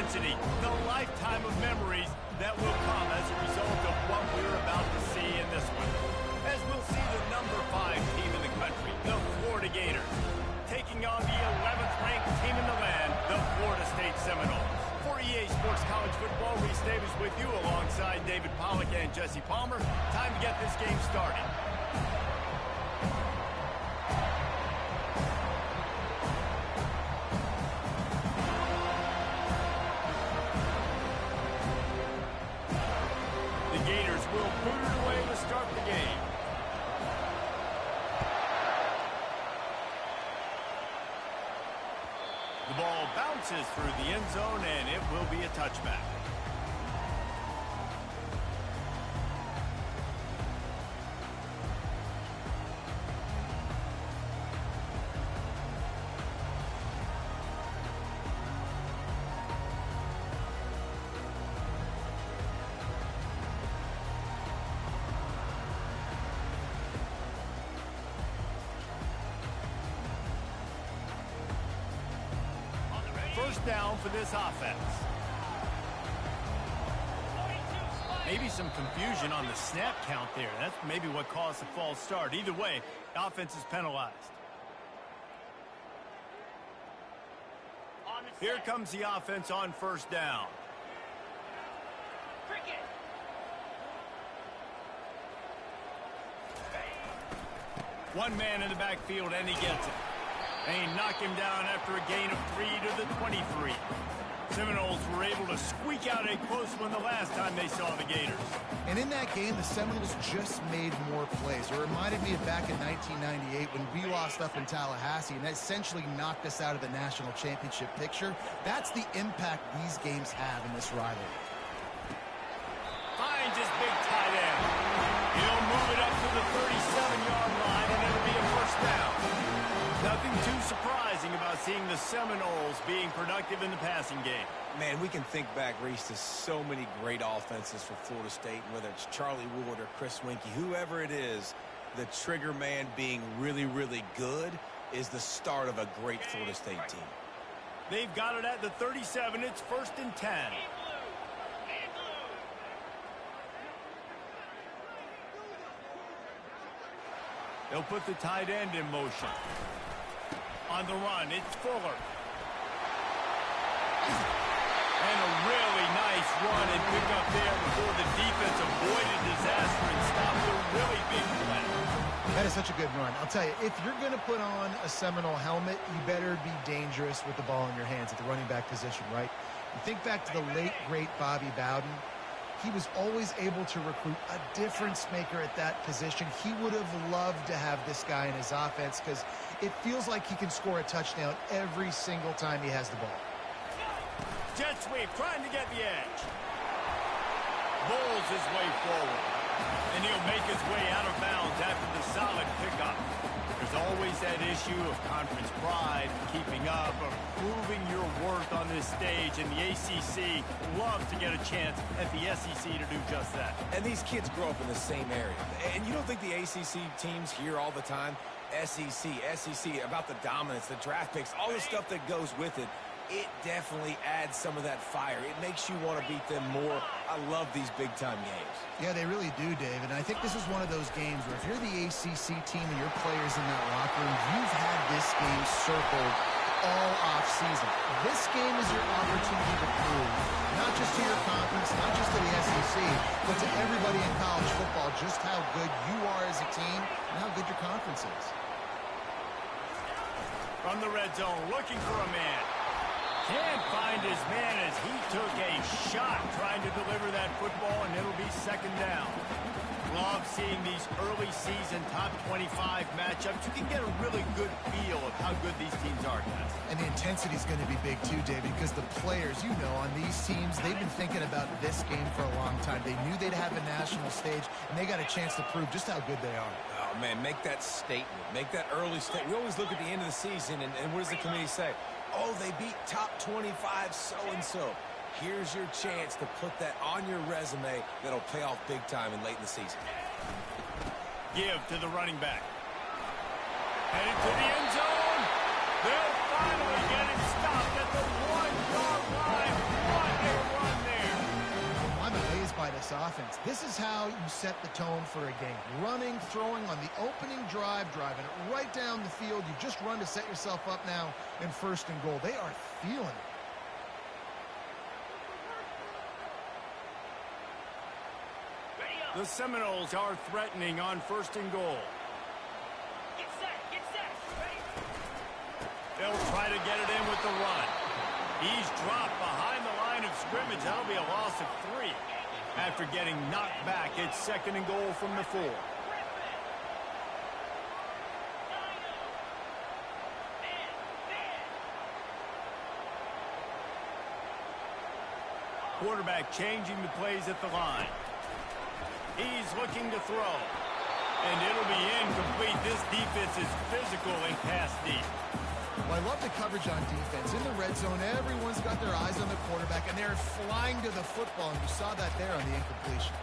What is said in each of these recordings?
intensity, the lifetime of memories that will come as a result of what we're about to see in this one. As we'll see the number 5 team in the country, the Florida Gators, taking on the 11th ranked team in the land, the Florida State Seminoles. For EA Sports College Football, Reese Davis with you alongside David Pollack and Jesse Palmer. Time to get this game started. The Gators will boot it away to start the game. The ball bounces through the end zone, and it will be a touchback. First down for this offense. Maybe some confusion on the snap count there. That's maybe what caused the false start. Either way, the offense is penalized. Here comes the offense on first down. One man in the backfield, and he gets it. They knock him down after a gain of 3 to the 23. Seminoles were able to squeak out a close one the last time they saw the Gators. And in that game, the Seminoles just made more plays. It reminded me of back in 1998 when we lost up in Tallahassee, and that essentially knocked us out of the national championship picture. That's the impact these games have in this rivalry. Finds his big tight end. He'll move it up to the 37-yard line, and it'll be a first down. Nothing too surprising about seeing the Seminoles being productive in the passing game. Man, we can think back, Reese, to so many great offenses for Florida State, whether it's Charlie Ward or Chris Winkie, whoever it is, the trigger man being really, really good is the start of a great Florida State team. They've got it at the 37. It's 1st and 10. They'll put the tight end in motion. On the run, it's Fuller. And a really nice run and pick up there before the defense avoided disaster and stopped a really big play. That is such a good run. I'll tell you, if you're going to put on a Seminole helmet, you better be dangerous with the ball in your hands at the running back position, right? You think back to the late, great Bobby Bowden. He was always able to recruit a difference maker at that position. He would have loved to have this guy in his offense because it feels like he can score a touchdown every single time he has the ball. Jet sweep, trying to get the edge. Bowls his way forward. And he'll make his way out of bounds after the solid pickup. There's always that issue of conference pride, keeping up, of proving your worth on this stage, and the ACC loves to get a chance at the SEC to do just that. And these kids grow up in the same area. And you don't think the ACC teams hear all the time, SEC, about the dominance, the draft picks, all the stuff that goes with it. It definitely adds some of that fire. It makes you want to beat them more. I love these big-time games. Yeah, they really do, David. And I think this is one of those games where if you're the ACC team and your players in that locker room, you've had this game circled all off-season. This game is your opportunity to prove, not just to your conference, not just to the SEC, but to everybody in college football, just how good you are as a team and how good your conference is. From the red zone, looking for a man. Can't find his man as he took a shot trying to deliver that football, and it'll be 2nd down. Love seeing these early season top 25 matchups. You can get a really good feel of how good these teams are, guys. And the intensity is going to be big too, David, because the players, you know, on these teams, they've been thinking about this game for a long time. They knew they'd have a national stage, and they got a chance to prove just how good they are. Oh, man, make that statement. Make that early statement. We always look at the end of the season, and what does the committee say? Oh, they beat top 25 so-and-so. Here's your chance to put that on your resume that'll pay off big time and late in the season. Give to the running back. Headed to the end zone. They'll finally get it stopped at the 1-yard line. What this offense. This is how you set the tone for a game. Running, throwing on the opening drive, driving it right down the field. You just run to set yourself up now in 1st and goal. They are feeling it. The Seminoles are threatening on 1st and goal. Get set. Ready? They'll try to get it in with the run. He's dropped behind the line of scrimmage. That'll be a loss of 3. After getting knocked back, it's 2nd and goal from the 4. Quarterback changing the plays at the line. He's looking to throw. And it'll be incomplete. This defense is physical and pass deep. Well, I love the coverage on defense. In the red zone, everyone's got their eyes on the quarterback, and they're flying to the football, and you saw that there on the incompletion.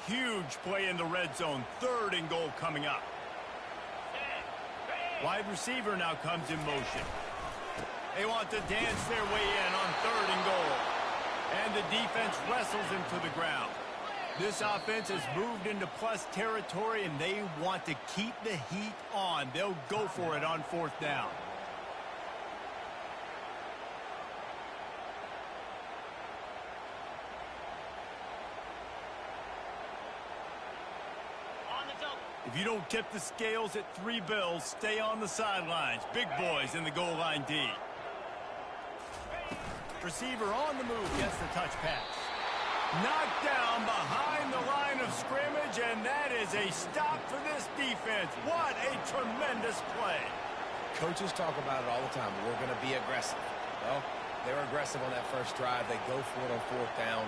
Huge play in the red zone. 3rd and goal coming up. Wide receiver now comes in motion. They want to dance their way in on 3rd and goal. And the defense wrestles him to the ground. This offense has moved into plus territory, and they want to keep the heat on. They'll go for it on 4th down. If you don't tip the scales at 3 bills, stay on the sidelines. Big boys in the goal line D. Receiver on the move gets the touch pass. Knocked down behind the line of scrimmage, and that is a stop for this defense. What a tremendous play. Coaches talk about it all the time. We're going to be aggressive. Well, they were aggressive on that first drive. They go for it on 4th down.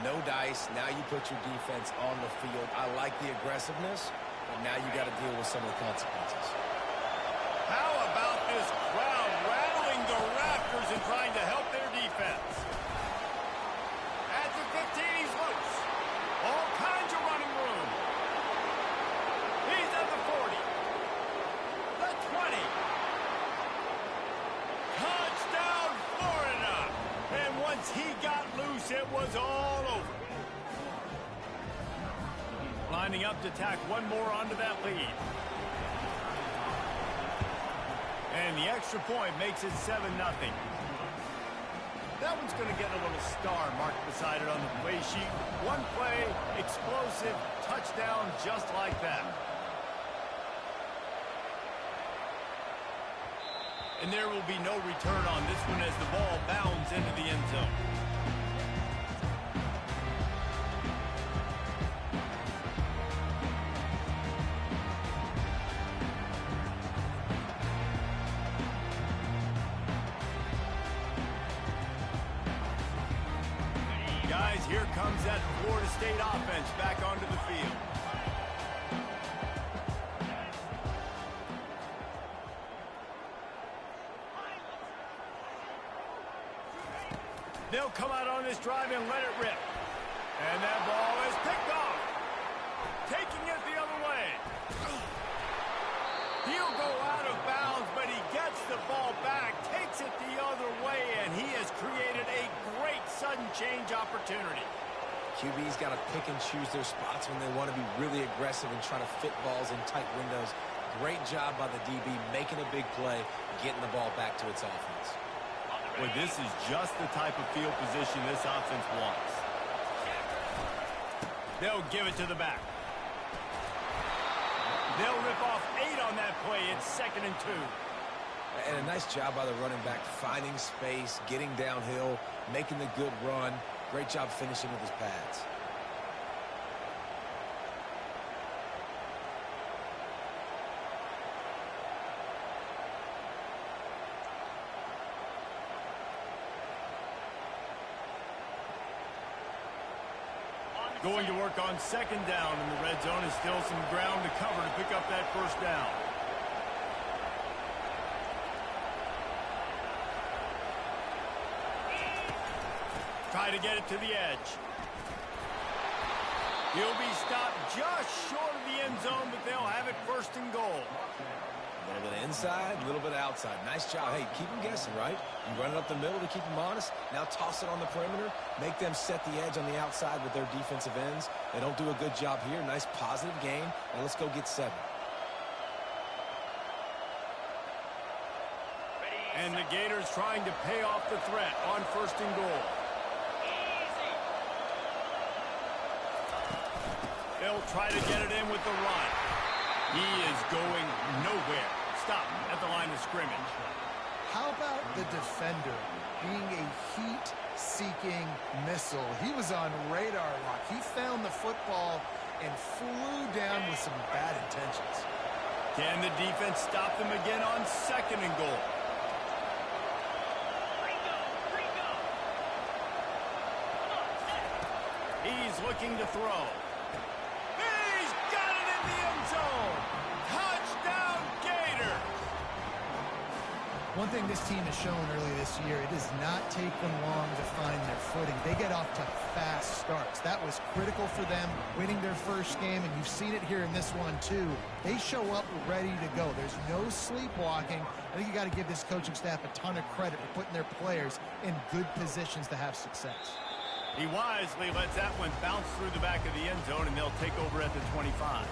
No dice. Now you put your defense on the field. I like the aggressiveness. But now you got to deal with some of the consequences. How about this crowd rattling the rafters and trying to help their defense? At the 15, he's loose. All kinds of running room. He's at the 40. The 20. Touchdown, Florida. And once he got loose, it was all over. Lining up to tack one more onto that lead. And the extra point makes it 7-0. That one's going to get a little star marked beside it on the play sheet. One play, explosive, touchdown just like that. And there will be no return on this one as the ball bounds into the end zone. Guys, here comes that Florida State offense back onto the field. They'll come out on this drive and let it rip. And that ball is picked off. Taking it the other way. He'll go out of bounds, but he gets the ball back, takes it the other way, and he has created a great sudden change opportunity. QB's got to pick and choose their spots when they want to be really aggressive and try to fit balls in tight windows. Great job by the DB making a big play, getting the ball back to its offense. Well, this is just the type of field position this offense wants. They'll give it to the back. They'll rip off 8 on that play. It's 2nd and 2. And a nice job by the running back, finding space, getting downhill, making the good run. Great job finishing with his pads. Going to work on 2nd down in the red zone, and still some ground to cover to pick up that 1st down. Try to get it to the edge. He'll be stopped just short of the end zone, but they'll have it first and goal. A little bit of inside, a little bit of outside. Nice job. Hey, keep them guessing, right? You run it up the middle to keep them honest. Now toss it on the perimeter. Make them set the edge on the outside with their defensive ends. They don't do a good job here. Nice positive game. Now let's go get 7. And the Gators trying to pay off the threat on first and goal. They'll try to get it in with the run. He is going nowhere. Stop at the line of scrimmage. How about the defender being a heat-seeking missile? He was on radar lock. He found the football and flew down with some bad intentions. Can the defense stop them again on second and goal? He's looking to throw. He's got it in the end zone. Touchdown, Gator. One thing this team has shown early this year, it does not take them long to find their footing. They get off to fast starts. That was critical for them winning their first game, and you've seen it here in this one too. They show up ready to go. There's no sleepwalking. I think you got to give this coaching staff a ton of credit for putting their players in good positions to have success. He wisely lets that one bounce through the back of the end zone, and they'll take over at the 25.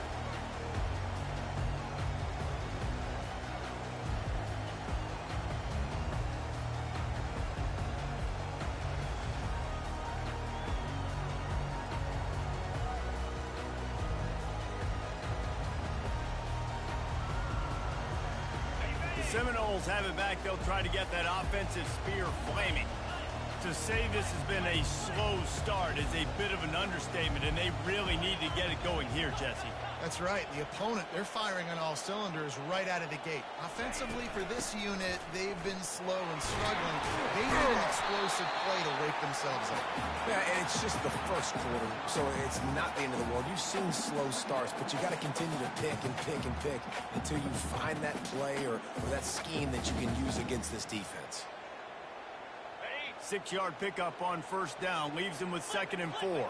The Seminoles have it back. They'll try to get that offensive spear flaming. To say this has been a slow start is a bit of an understatement, and they really need to get it going here, Jesse. That's right. The opponent, they're firing on all cylinders right out of the gate. Offensively, for this unit, they've been slow and struggling. They need an explosive play to wake themselves up. Yeah, and it's just the first quarter, so it's not the end of the world. You've seen slow starts, but you got to continue to pick and pick and pick until you find that play or that scheme that you can use against this defense. 6-yard pickup on first down. Leaves him with 2nd and 4.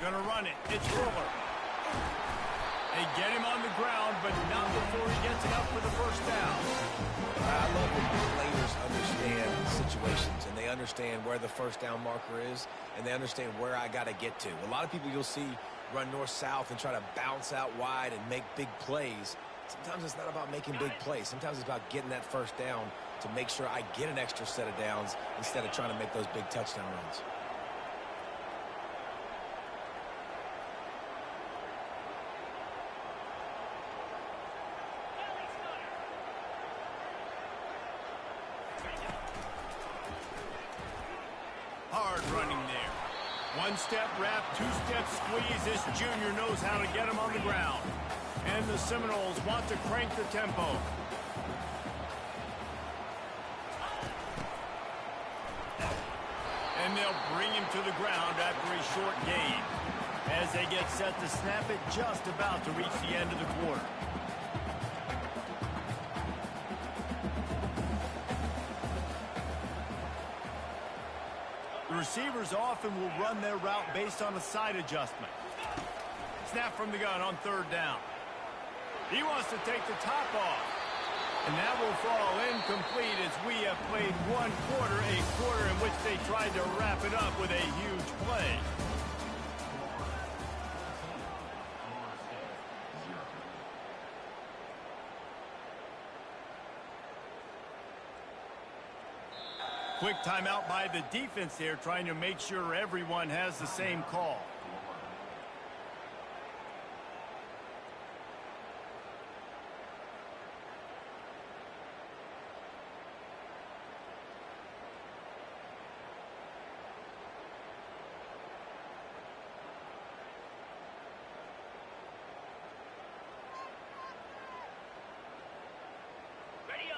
Gonna run it. It's Fuller. They get him on the ground, but not before he gets it up for the first down. I love when players understand situations, and they understand where the first down marker is, and they understand where I got to get to. A lot of people you'll see run north-south and try to bounce out wide and make big plays. Sometimes it's not about making big plays. Sometimes it's about getting that first down to make sure I get an extra set of downs instead of trying to make those big touchdown runs. Hard running there. 1-step wrap, 2-step squeeze. This junior knows how to get him on the ground. And the Seminoles want to crank the tempo. And they'll bring him to the ground after a short gain as they get set to snap it just about to reach the end of the quarter. The receivers often will run their route based on a side adjustment. Snap from the gun on 3rd down. He wants to take the top off. And that will fall incomplete as we have played one quarter, a quarter in which they tried to wrap it up with a huge play. Quick timeout by the defense there, trying to make sure everyone has the same call.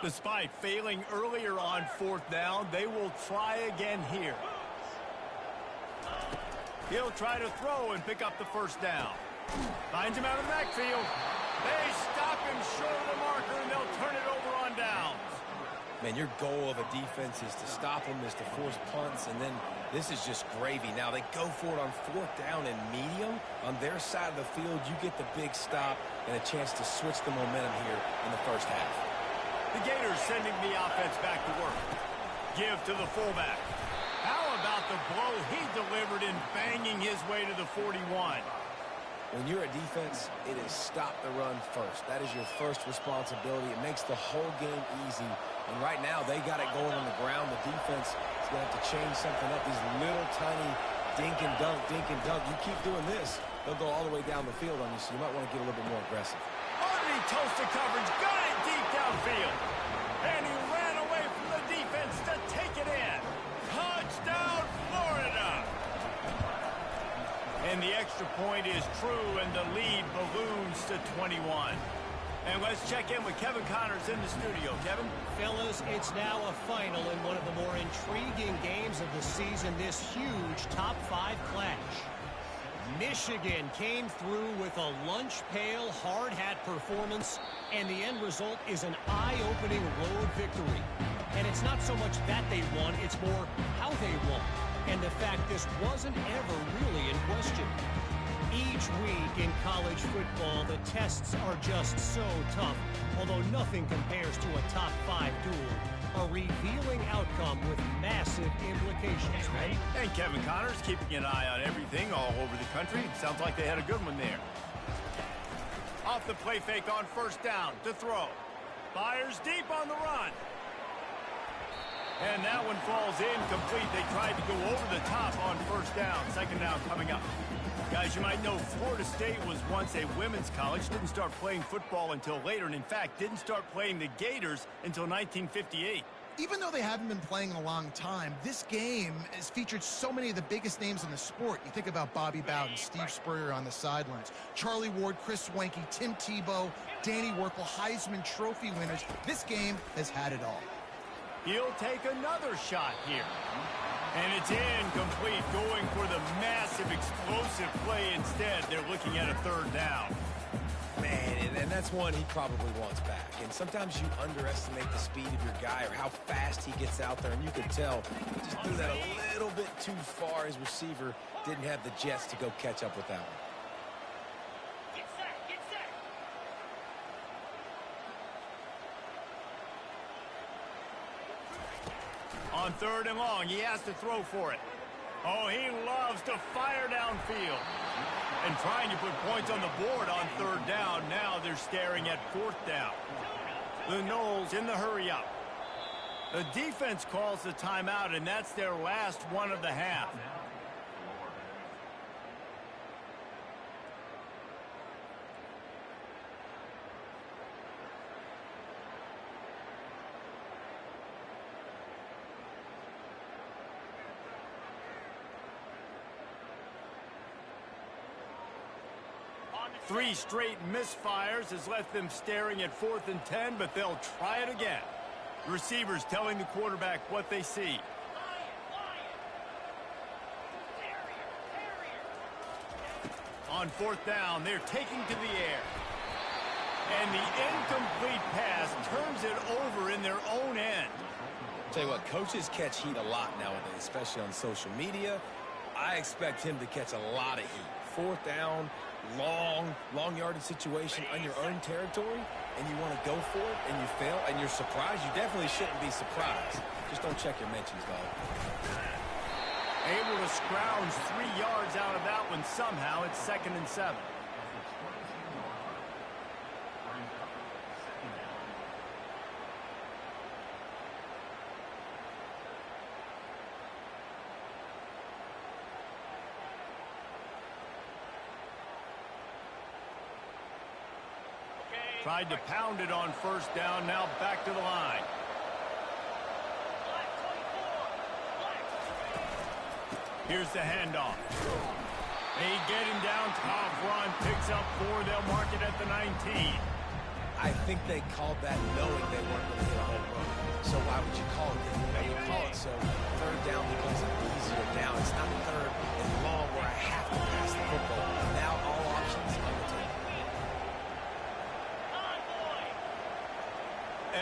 Despite failing earlier on 4th down, they will try again here. He'll try to throw and pick up the first down. Finds him out of the backfield. They stop him short of the marker, and they'll turn it over on downs. Man, your goal of a defense is to stop them, is to force punts, and then this is just gravy. Now they go for it on 4th down and medium. On their side of the field, you get the big stop and a chance to switch the momentum here in the first half. The Gators sending the offense back to work. Give to the fullback. How about the blow he delivered in banging his way to the 41? When you're a defense, it is stop the run first. That is your first responsibility. It makes the whole game easy. And right now, they got it going on the ground. The defense is going to have to change something up. These little tiny dink and dunk, dink and dunk. You keep doing this, they'll go all the way down the field on you, so you might want to get a little bit more aggressive. Underneath toasted coverage, got it deep downfield. And he ran away from the defense to take it in. Touchdown, Florida! And the extra point is true, and the lead balloons to 21. And let's check in with Kevin Connors in the studio. Kevin? Fellas, it's now a final in one of the more intriguing games of the season, this huge top 5 clash. Michigan came through with a lunch pail hard hat performance, and the end result is an eye-opening road victory. And it's not so much that they won, it's more how they won. And the fact this wasn't ever really in question. Each week in college football, the tests are just so tough, although nothing compares to a top 5 duel, a revealing outcome with massive implications, right? And Kevin Connors keeping an eye on everything all over the country. Sounds like they had a good one there. Off the play fake on 1st down to throw. Fires deep on the run. And that one falls incomplete. They tried to go over the top on 1st down. 2nd down coming up. Guys, you might know Florida State was once a women's college, didn't start playing football until later, and in fact, didn't start playing the Gators until 1958. Even though they haven't been playing a long time, this game has featured so many of the biggest names in the sport. You think about Bobby Bowden, Steve Spurrier on the sidelines, Charlie Ward, Chris Swanky, Tim Tebow, Danny Werkel, Heisman Trophy winners. This game has had it all. He'll take another shot here. And it's incomplete, going for the massive explosive play instead. They're looking at a 3rd down. Man, and that's one he probably wants back. And sometimes you underestimate the speed of your guy or how fast he gets out there. And you can tell he just threw that a little bit too far. His receiver didn't have the jets to go catch up with that one. Get set, get set. On 3rd and long, he has to throw for it. Oh, he loves to fire downfield. And trying to put points on the board on 3rd down. Now they're staring at 4th down. The Noles in the hurry-up. The defense calls the timeout, and that's their last one of the half. Three straight misfires has left them staring at 4th and 10, but they'll try it again. Receivers telling the quarterback what they see. On 4th down, they're taking to the air. And the incomplete pass turns it over in their own end. Tell you what, coaches catch heat a lot nowadays, especially on social media. I expect him to catch a lot of heat. 4th down, long yardage situation on your own territory, and you want to go for it, and you fail, and you're surprised. You definitely shouldn't be surprised. Just don't check your mentions, dog. Able to scrounge 3 yards out of that one somehow. It's 2nd and 7. Tried to pound it on 1st down, now back to the line. Here's the handoff. They get him down, top run, picks up 4, they'll mark it at the 19. I think they called that knowing they weren't going to hit a home run. So why would you call it that? You call it so 3rd down becomes an easier down. It's not 3rd and long where I have to pass the football. Now all options on the table.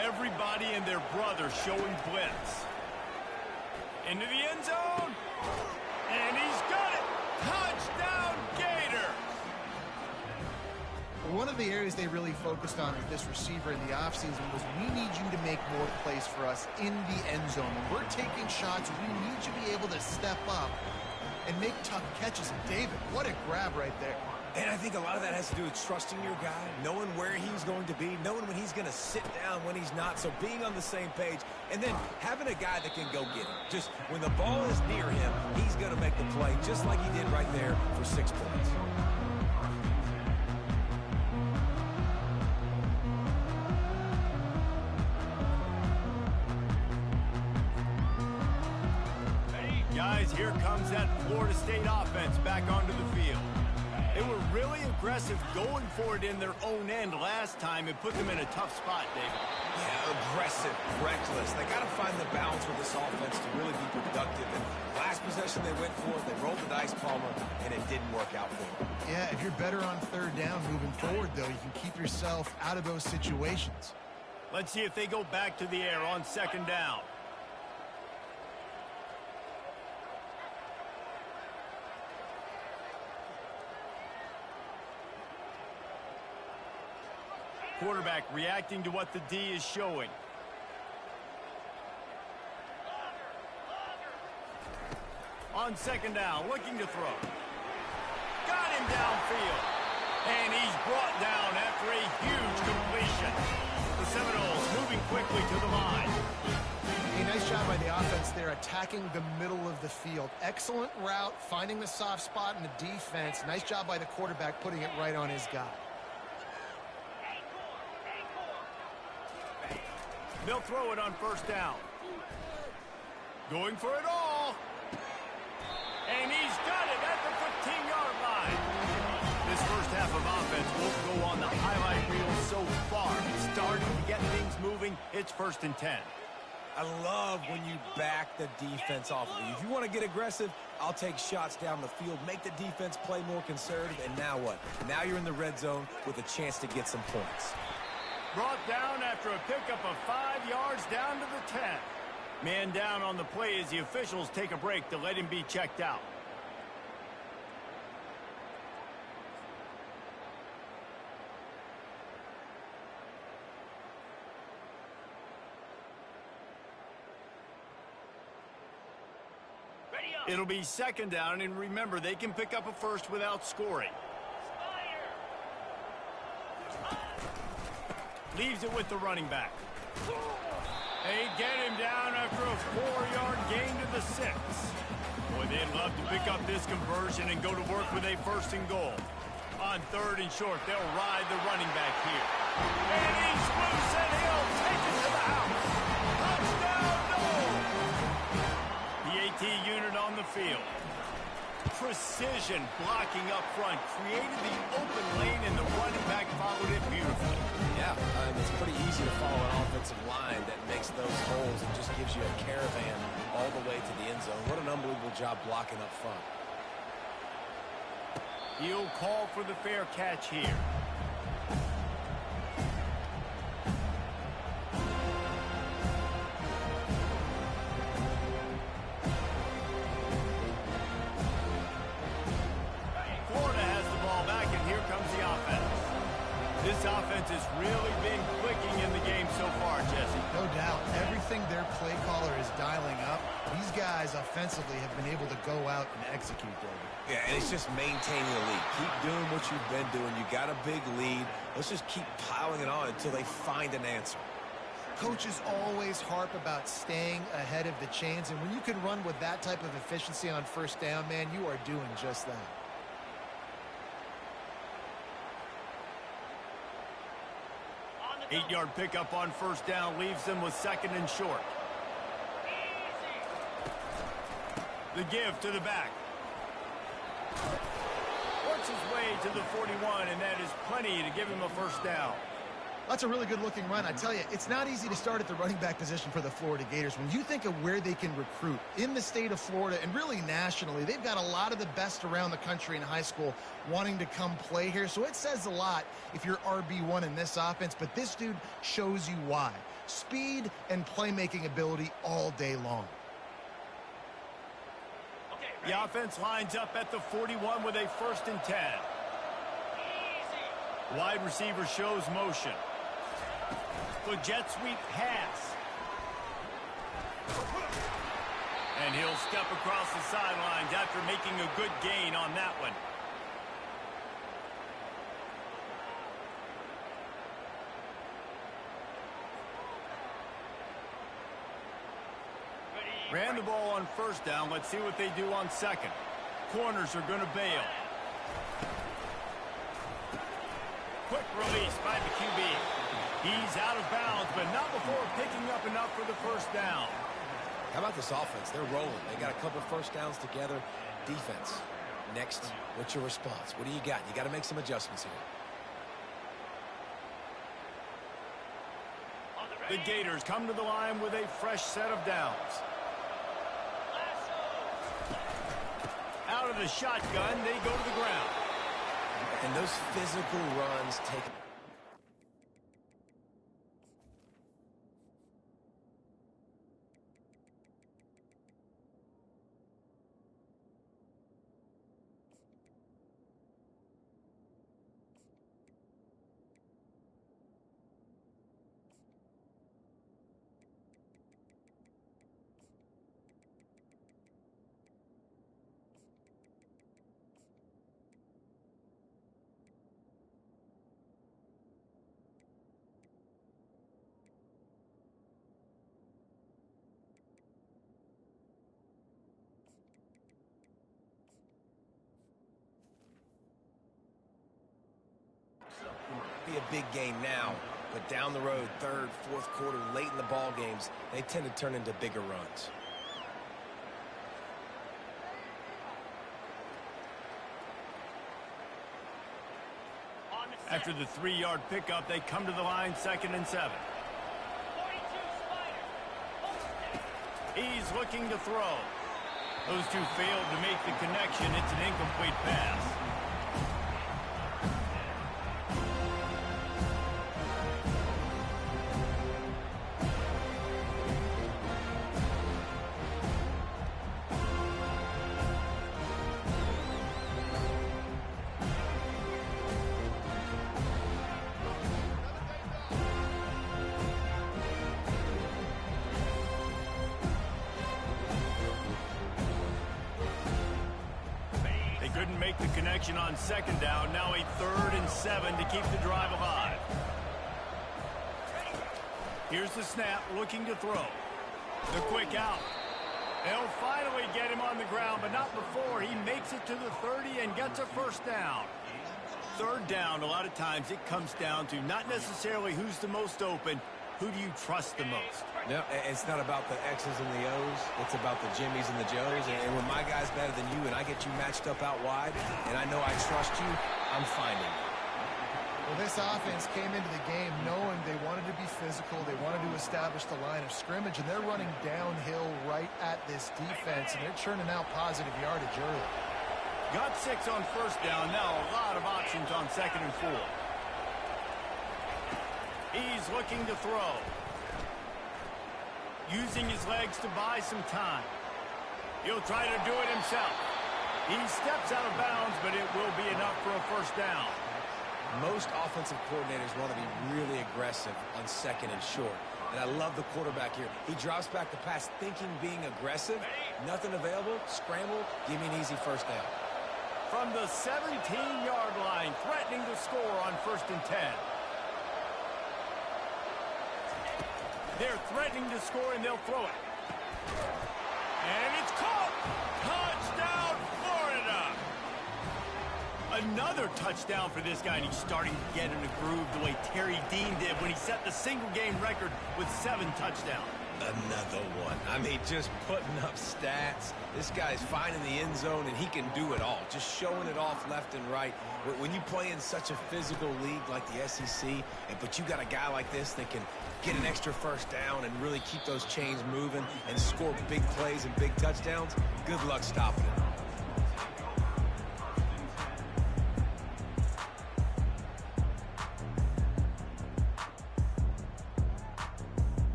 Everybody and their brother showing blitz. Into the end zone. And he's got it. Touchdown, Gator. One of the areas they really focused on with this receiver in the offseason was we need you to make more plays for us in the end zone. When we're taking shots, we need you to be able to step up and make tough catches. And David, what a grab right there. And I think a lot of that has to do with trusting your guy, knowing where he's going to be, knowing when he's going to sit down, when he's not, so being on the same page, and then having a guy that can go get him. Just when the ball is near him, he's going to make the play, just like he did right there for 6 points. Guys, here comes that Florida State offense back onto the field. They were really aggressive going for it in their own end last time and put them in a tough spot, David. Yeah, aggressive, reckless. They got to find the balance with this offense to really be productive. And last possession they went for it, they rolled the dice, Palmer, and it didn't work out for them. Yeah, if you're better on third down moving forward, though, you can keep yourself out of those situations. Let's see if they go back to the air on second down. Quarterback reacting to what the D is showing. On second down, looking to throw. Got him downfield. And he's brought down after a huge completion. The Seminoles moving quickly to the line. A nice job by the offense there, attacking the middle of the field. Excellent route, finding the soft spot in the defense. Nice job by the quarterback putting it right on his guy. They'll throw it on first down. Going for it all. And he's got it at the 15-yard line. This first half of offense won't go on the highlight reel so far. It's starting to get things moving. It's 1st and 10. I love when you back the defense off of you. If you want to get aggressive, I'll take shots down the field, make the defense play more conservative, and now what? Now you're in the red zone with a chance to get some points. Brought down after a pickup of 5 yards down to the 10. Man down on the play as the officials take a break to let him be checked out. It'll be second down, and remember, they can pick up a first without scoring. Leaves it with the running back. They get him down after a 4-yard gain to the 6. Boy, they'd love to pick up this conversion and go to work with a 1st and goal. On 3rd and short, they'll ride the running back here. And he's loose, and he'll take it to the house. Touchdown, Noel! The AT unit on the field. Precision blocking up front, created the open lane, and the running back followed it beautifully. Yeah, it's pretty easy to follow an offensive line that makes those holes and just gives you a caravan all the way to the end zone. What an unbelievable job blocking up front. He'll call for the fair catch here. This offense has really been clicking in the game so far, Jesse. No doubt. Everything their play caller is dialing up, these guys offensively have been able to go out and execute, David. Yeah, and it's just maintaining the lead. Keep doing what you've been doing. You got a big lead. Let's just keep piling it on until they find an answer. Coaches always harp about staying ahead of the chains, and when you can run with that type of efficiency on first down, man, you are doing just that. Eight-yard pickup on first down leaves them with 2nd and short. The give to the back. Works his way to the 41, and that is plenty to give him a first down. That's a really good-looking run. I tell you, it's not easy to start at the running back position for the Florida Gators. When you think of where they can recruit in the state of Florida and really nationally, they've got a lot of the best around the country in high school wanting to come play here. So it says a lot if you're RB1 in this offense, but this dude shows you why. speed and playmaking ability all day long. The offense lines up at the 41 with a 1st and 10. Wide receiver shows motion. The jet sweep pass. And he'll step across the sidelines after making a good gain on that one. Ran the ball on 1st down. Let's see what they do on 2nd. Corners are going to bail. Quick release by the QB. He's out of bounds, but not before picking up enough for the 1st down. How about this offense? They're rolling. They got a couple 1st downs together. Defense. Next, what's your response? What do you got? You got to make some adjustments here. The Gators come to the line with a fresh set of downs. Out of the shotgun, they go to the ground. And those physical runs take... Be a big game now, but down the road, 3rd, 4th quarter, late in the ball games, they tend to turn into bigger runs. After the 3-yard pickup, they come to the line 2nd and 7. He's looking to throw. Those two failed to make the connection. It's an incomplete pass. Couldn't make the connection on 2nd down. Now a 3rd and 7 to keep the drive alive. Here's the snap, looking to throw. The quick out. They'll finally get him on the ground, but not before he makes it to the 30 and gets a 1st down. 3rd down, a lot of times it comes down to not necessarily who's the most open, who do you trust the most? No, it's not about the X's and the O's. It's about the Jimmys and the Joes. And when my guy's better than you and I get you matched up out wide, and I know I trust you, I'm finding you. Well, this offense came into the game knowing they wanted to be physical. They wanted to establish the line of scrimmage, and they're running downhill right at this defense, and they're churning out positive yardage early. Got 6 on 1st down. Now a lot of options on 2nd and 4. He's looking to throw. Using his legs to buy some time. He'll try to do it himself. He steps out of bounds, but it will be enough for a 1st down. Most offensive coordinators want to be really aggressive on 2nd and short. And I love the quarterback here. He drops back the pass thinking being aggressive. Nothing available. Scramble. Give me an easy 1st down. From the 17-yard line, threatening to score on 1st and 10. They're threatening to score, and they'll throw it. And it's caught! Touchdown, Florida! Another touchdown for this guy, and he's starting to get in a groove the way Terry Dean did when he set the single-game record with 7 touchdowns. Another one. I mean, just putting up stats. This guy's finding the end zone, and he can do it all. Just showing it off left and right. When you play in such a physical league like the SEC, but you got a guy like this that can get an extra 1st down and really keep those chains moving and score big plays and big touchdowns, good luck stopping it.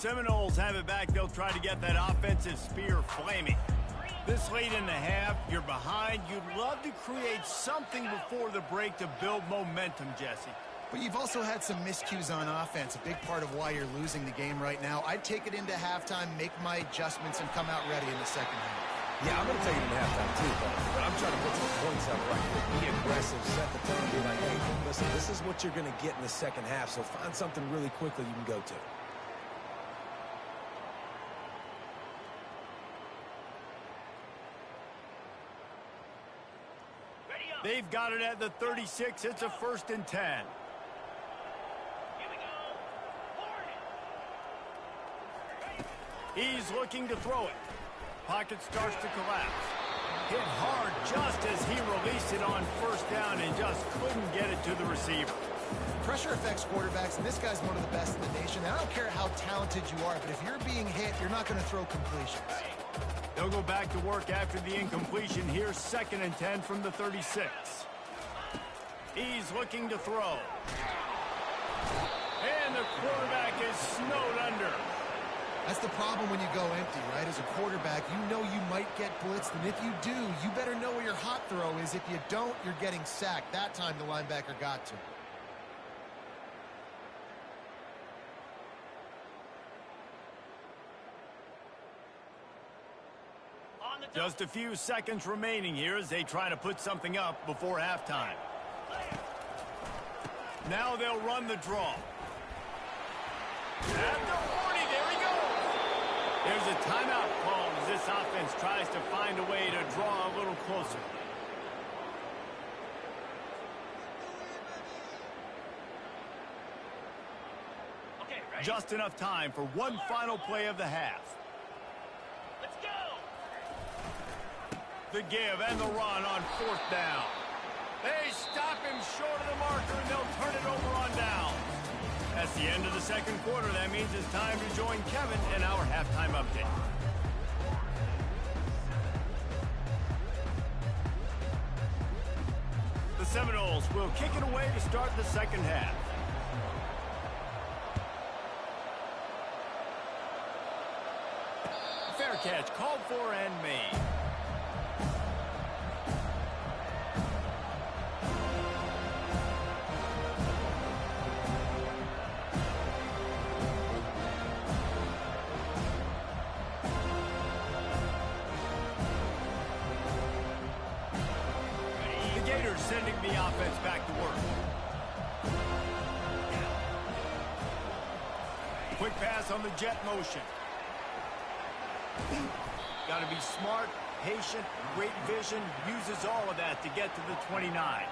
Seminoles have it back. They'll try to get that offensive spear flaming. This late in the half, you're behind. You'd love to create something before the break to build momentum, Jesse. But you've also had some miscues on offense, a big part of why you're losing the game right now. I'd take it into halftime, make my adjustments, and come out ready in the second half. Yeah, I'm going to take it into halftime too, but I'm trying to put some points up right here. Be aggressive, set the tone, be like, hey, listen, this is what you're going to get in the second half, so find something really quickly you can go to. They've got it at the 36. It's a 1st and 10. Here we go. He's looking to throw it. Pocket starts to collapse. Hit hard just as he released it on 1st down and just couldn't get it to the receiver. Pressure affects quarterbacks, and this guy's one of the best in the nation. And I don't care how talented you are, but if you're being hit, you're not going to throw completions. They'll go back to work after the incompletion. Here's 2nd and 10 from the 36. He's looking to throw. And the quarterback is snowed under. That's the problem when you go empty, right? As a quarterback, you know you might get blitzed, and if you do, you better know where your hot throw is. If you don't, you're getting sacked. That time the linebacker got to. Just a few seconds remaining here as they try to put something up before halftime. Now they'll run the draw. At the 40, there he goes. There's a timeout call as this offense tries to find a way to draw a little closer. Okay, ready? Just enough time for one final play of the half. Let's go. The give and the run on 4th down. They stop him short of the marker, and they'll turn it over on down. That's the end of the second quarter. That means it's time to join Kevin in our halftime update. The Seminoles will kick it away to start the second half. Fair catch called for and made. Sending the offense back to work. Quick pass on the jet motion. Got to be smart, patient, great vision, uses all of that to get to the 29.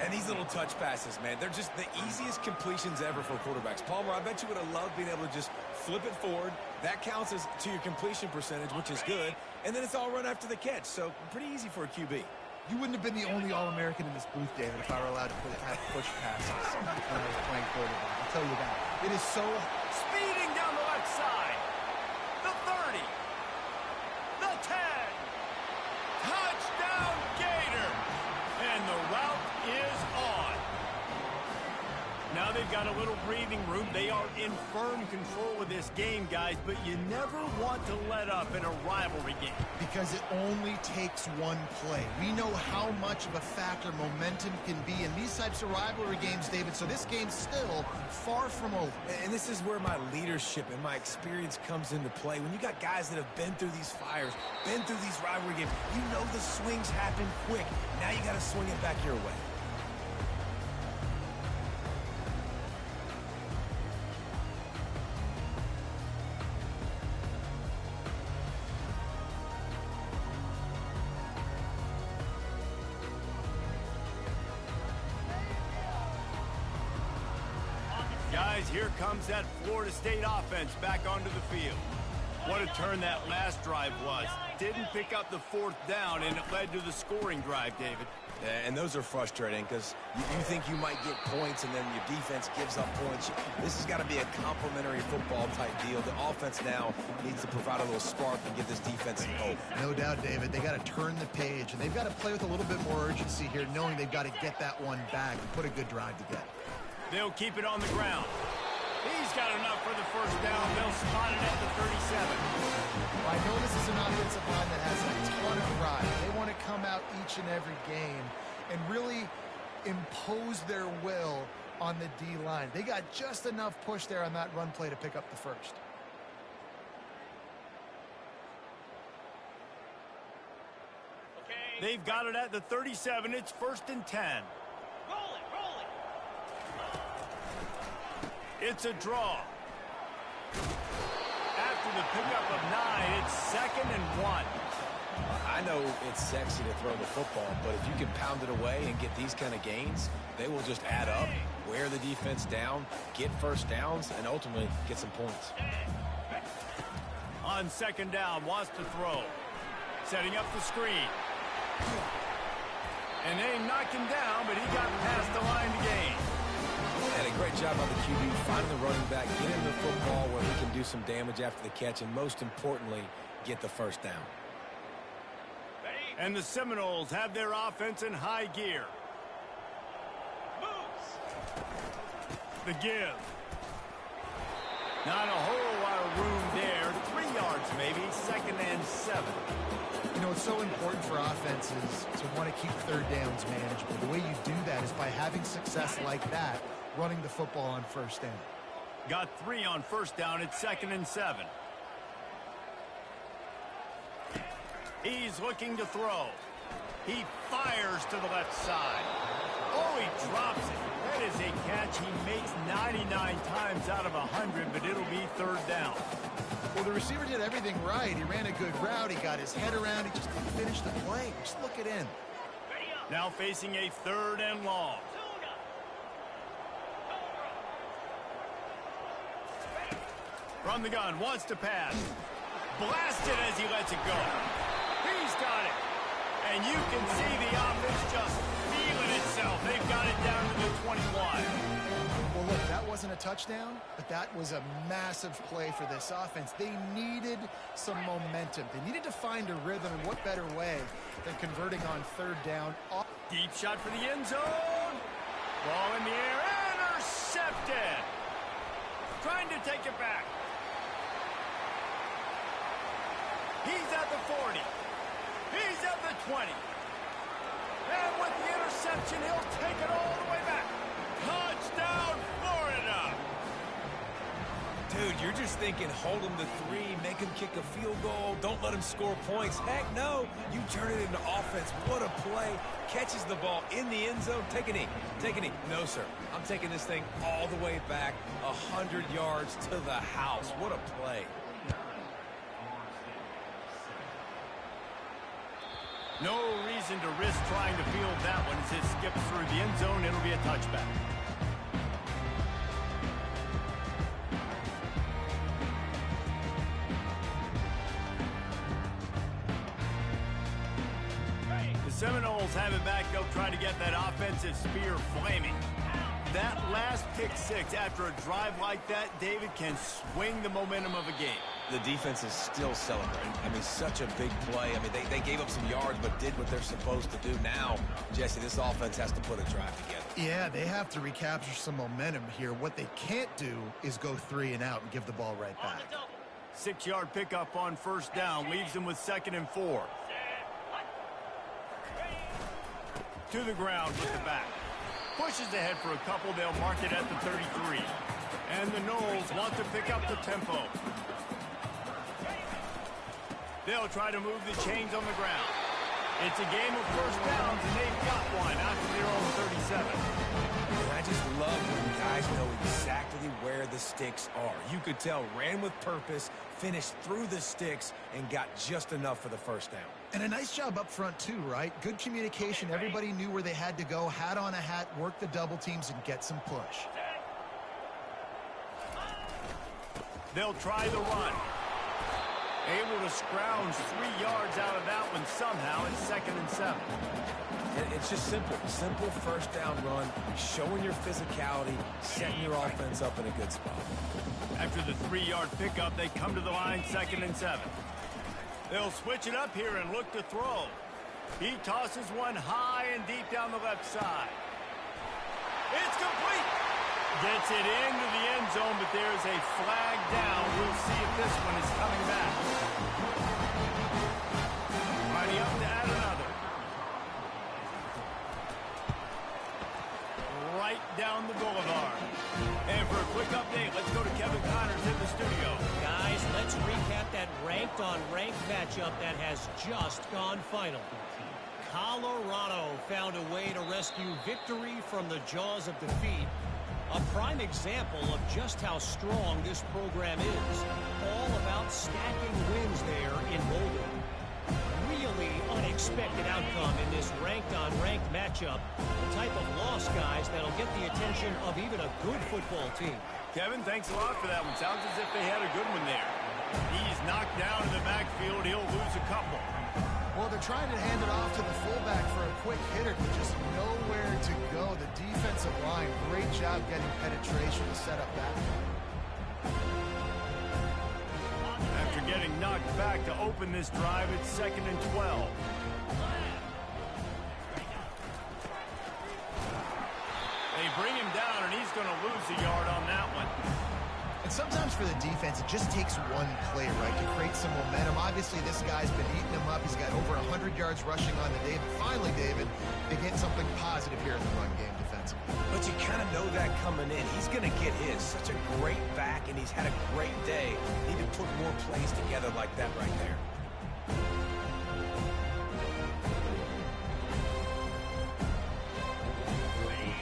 And these little touch passes, man, they're just the easiest completions ever for quarterbacks. Palmer, I bet you would have loved being able to just flip it forward. That counts as to your completion percentage, which is good. And then it's all run after the catch, so pretty easy for a QB. You wouldn't have been the only All-American in this booth, David, if I were allowed to have push passes when I was playing quarterback. I'll tell you that. It is so... Speeding down the left side. The 30. The 10. Touchdown Gator. And the route is on. Now they've got a little breathing room. They are in firm control of this game, guys, but you never want to let up in a rivalry game. Because it only takes one play. We know how much of a factor momentum can be in these types of rivalry games, David, so this game's still far from over. And this is where my leadership and my experience comes into play. When you got guys that have been through these fires, been through these rivalry games, you know the swings happen quick. Now you got to swing it back your way. Guys, here comes that Florida State offense back onto the field. What a turn that last drive was. Didn't pick up the 4th down, and it led to the scoring drive, David. Yeah, and those are frustrating because you think you might get points and then your defense gives up points. This has got to be a complementary football type deal. The offense now needs to provide a little spark and give this defense some hope. No doubt, David. They got to turn the page, and they've got to play with a little bit more urgency here, knowing they've got to get that one back and put a good drive together. They'll keep it on the ground. He's got enough for the first down. They'll spot it at the 37. Well, I know this is an offensive line that has a ton of pride. They want to come out each and every game and really impose their will on the D-line. They got just enough push there on that run play to pick up the first. Okay. They've got it at the 37. It's 1st and 10. Roll it, roll it. It's a draw. After the pickup of 9, it's 2nd and 1. I know it's sexy to throw the football, but if you can pound it away and get these kind of gains, they will just add up, wear the defense down, get first downs, and ultimately get some points. On 2nd down, wants to throw. Setting up the screen. And they knocked him down, but he got past the line to gain. And a great job by the QB finding the running back, getting the football where he can do some damage after the catch, and most importantly, get the first down. And the Seminoles have their offense in high gear. Moves. The give. Not a whole lot of room there. 3 yards maybe. 2nd and 7. You know, it's so important for offenses to want to keep third downs manageable. The way you do that is by having success like that, running the football on first down. Got 3 on 1st down. It's 2nd and 7. He's looking to throw. He fires to the left side. Oh, he drops it. That is a catch he makes 99 times out of 100, but it'll be 3rd down. Well, the receiver did everything right. He ran a good route. He got his head around. He just didn't finish the play. Just look it in. Ready up. Now facing a 3rd and long. Tune up. From the gun, wants to pass. Blasted as he lets it go. He's got it. And you can see the offense just feeling itself. They've got it down to the 21. Well, look, that wasn't a touchdown, but that was a massive play for this offense. They needed some momentum. They needed to find a rhythm, and what better way than converting on 3rd down. Deep shot for the end zone. Ball in the air. Intercepted. Trying to take it back. He's at the 40. He's at the 20. And with the interception, he'll take it all the way back. Touchdown, Florida. Dude, you're just thinking hold him to 3, make him kick a field goal, don't let him score points. Heck no, you turn it into offense. What a play. Catches the ball in the end zone. Take a knee. Take a knee. No, sir. I'm taking this thing all the way back 100 yards to the house. What a play. No reason to risk trying to field that one as it skips through the end zone. It'll be a touchback. The Seminoles have it back. They'll try to get that offensive spear flaming. That last pick 6 after a drive like that, David, can swing the momentum of a game. The defense is still celebrating. I mean, such a big play. I mean, they gave up some yards but did what they're supposed to do. Now, Jesse, this offense has to put a drive together. Yeah, they have to recapture some momentum here. What they can't do is go 3 and out and give the ball right On back. the double. 6-yard pickup on 1st down leaves them with 2nd and 4. To the ground with the back. Pushes ahead for a couple. They'll mark it at the 33. And the Noles want to pick up the tempo. They'll try to move the chains on the ground. It's a game of 1st downs, and they've got one after their own 37. And I just love when guys know exactly where the sticks are. You could tell ran with purpose, finished through the sticks, and got just enough for the 1st down. And a nice job up front, too, right? Good communication. Everybody knew where they had to go. Hat on a hat, work the double teams, and get some push. They'll try the run. Able to scrounge 3 yards out of that one somehow. It's 2nd and 7. It's just simple. Simple 1st down run, showing your physicality, setting your offense up in a good spot. After the 3-yard pickup, they come to the line, 2nd and 7. They'll switch it up here and look to throw. He tosses one high and deep down the left side. It's complete. Gets it into the end zone, but there's a flag down. We'll see if this one is coming back. Riding up to add another. Right down the boulevard. And for a quick update, let's go to Kevin Connors in the studio. Guys, let's recap that ranked-on-ranked matchup that has just gone final. Colorado found a way to rescue victory from the jaws of defeat. A prime example of just how strong this program is. All about stacking wins there in Boulder. Really unexpected outcome in this ranked-on-ranked matchup. The type of loss, guys, that'll get the attention of even a good football team. Kevin, thanks a lot for that one. Sounds as if they had a good one there. He's knocked down in the backfield. He'll lose a couple. Well, they're trying to hand it off to the fullback for a quick hitter, but just nowhere to go. The defensive line, great job getting penetration to set up that. After getting knocked back to open this drive, it's 2nd and 12. They bring him down, and he's going to lose a yard on that one. And sometimes for the defense, it just takes one play, right, to create some momentum. Obviously, this guy's been eating him up. He's got over 100 yards rushing on the day. But finally, David, they get something positive here in the run game defensively. But you kind of know that coming in. He's going to get his. Such a great back, and he's had a great day. Need to put more plays together like that right there.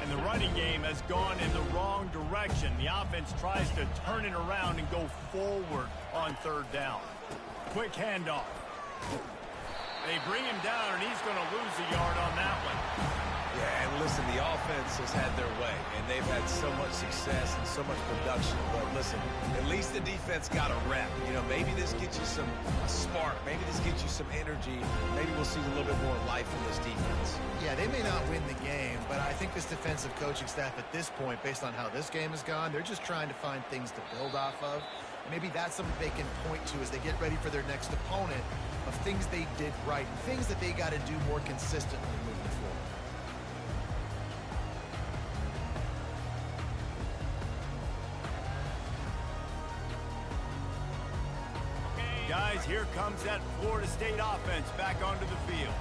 The running game has gone in the wrong direction. The offense tries to turn it around and go forward on 3rd down. Quick handoff. They bring him down, and he's going to lose a yard on that one. Yeah, and listen, the offense has had their way, and they've had so much success and so much production. But listen, at least the defense got a rep. You know, maybe this gets you a spark. Maybe this gets you some energy. Maybe we'll see a little bit more life from this defense. Yeah, they may not win the game, but I think this defensive coaching staff at this point, based on how this game has gone, they're just trying to find things to build off of. Maybe that's something they can point to as they get ready for their next opponent of things they did right, things that they got to do more consistently moving forward. Guys, here comes that Florida State offense back onto the field.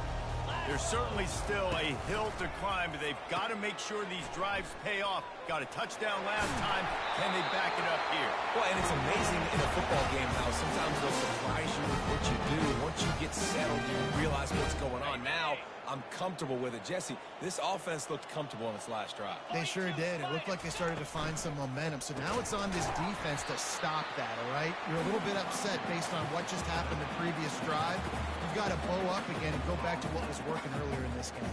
There's certainly still a hill to climb, but they've got to make sure these drives pay off. Got a touchdown last time. Can they back it up here? Well, and it's amazing in a football game how sometimes they'll surprise you with what you do. Once you get settled, you realize what's going on. Now, I'm comfortable with it. Jesse, this offense looked comfortable on its last drive. They sure did. It looked like they started to find some momentum. So now it's on this defense to stop that, all right? You're a little bit upset based on what just happened the previous drive. You've got to bow up again and go back to what was working earlier in this game.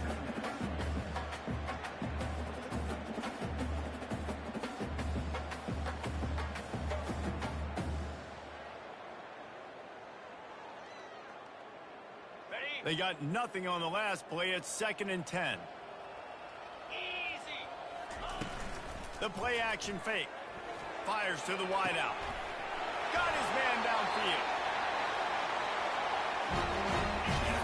They got nothing on the last play. It's 2nd and 10. Easy. The play action fake. Fires to the wideout. Got his man downfield.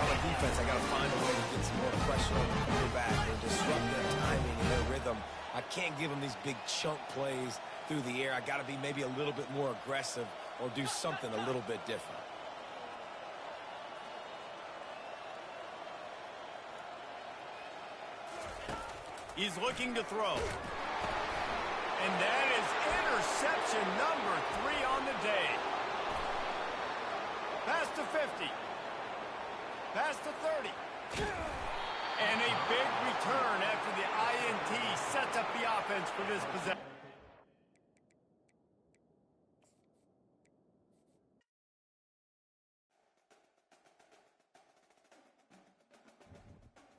On the defense, I got to find a way to get some more pressure on the quarterback and disrupt their timing and their rhythm. I can't give them these big chunk plays through the air. I got to be maybe a little bit more aggressive or do something a little bit different. He's looking to throw. And that is interception number 3 on the day. Pass to 50. Pass to 30. And a big return after the INT sets up the offense for this possession.